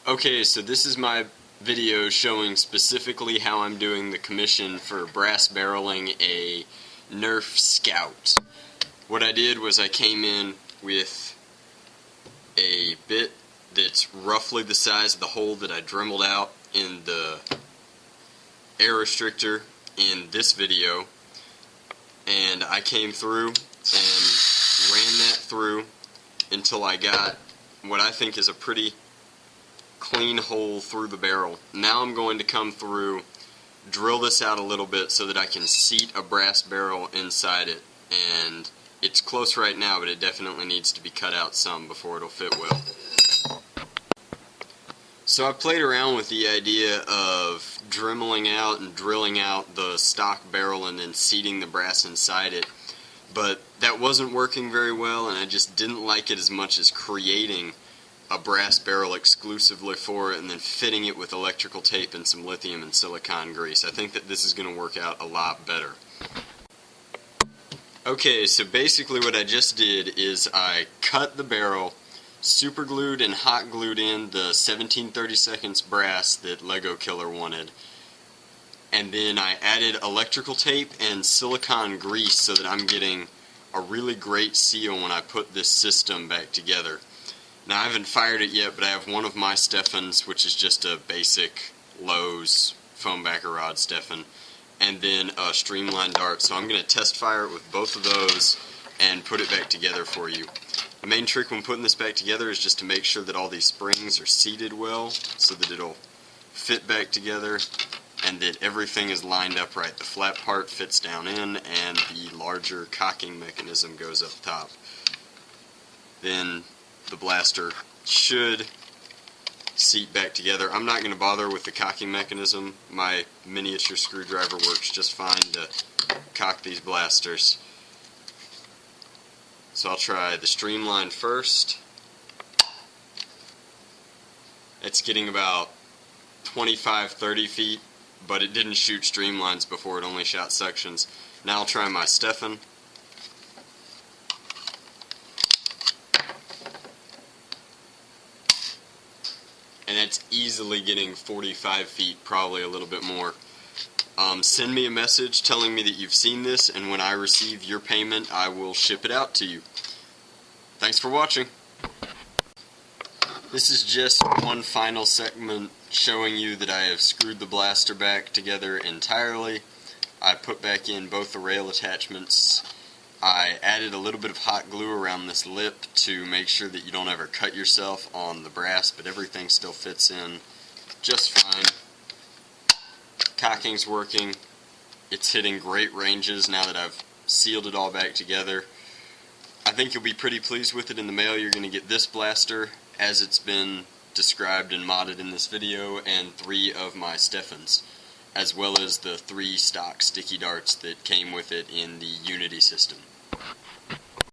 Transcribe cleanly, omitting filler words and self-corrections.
Okay, so this is my video showing specifically how I'm doing the commission for brass barreling a Nerf Scout. What I did was I came in with a bit that's roughly the size of the hole that I dremeled out in the air restrictor in this video, and I came through and ran that through until I got what I think is a pretty clean hole through the barrel. Now I'm going to come through, drill this out a little bit so that I can seat a brass barrel inside it, and it's close right now, but it definitely needs to be cut out some before it'll fit well. So I played around with the idea of dremeling out and drilling out the stock barrel and then seating the brass inside it, but that wasn't working very well, and I just didn't like it as much as creating a brass barrel exclusively for it and then fitting it with electrical tape and some lithium and silicone grease. I think that this is going to work out a lot better. Okay, so basically what I just did is I cut the barrel, super glued and hot glued in the 17/32 brass that Legokiller wanted, and then I added electrical tape and silicone grease so that I'm getting a really great seal when I put this system back together. Now I haven't fired it yet, but I have one of my Steffens, which is just a basic Lowe's foam backer rod Steffen, and then a streamlined dart. So I'm going to test fire it with both of those and put it back together for you. The main trick when putting this back together is just to make sure that all these springs are seated well so that it'll fit back together and that everything is lined up right. The flat part fits down in and the larger cocking mechanism goes up top. Then the blaster should seat back together. I'm not going to bother with the cocking mechanism. My miniature screwdriver works just fine to cock these blasters. So I'll try the streamline first. It's getting about 25-30 feet, but it didn't shoot streamlines before, it only shot sections. Now I'll try my Steffen. And that's easily getting 45 feet, probably a little bit more. Send me a message telling me that you've seen this, and when I receive your payment, I will ship it out to you. Thanks for watching. This is just one final segment showing you that I have screwed the blaster back together entirely. I put back in both the rail attachments. I added a little bit of hot glue around this lip to make sure that you don't ever cut yourself on the brass, but everything still fits in just fine. Cocking's working. It's hitting great ranges now that I've sealed it all back together. I think you'll be pretty pleased with it. In the mail you're going to get this blaster as it's been described and modded in this video, and 3 of my Steffens, as well as the 3 stock sticky darts that came with it in the Unity system.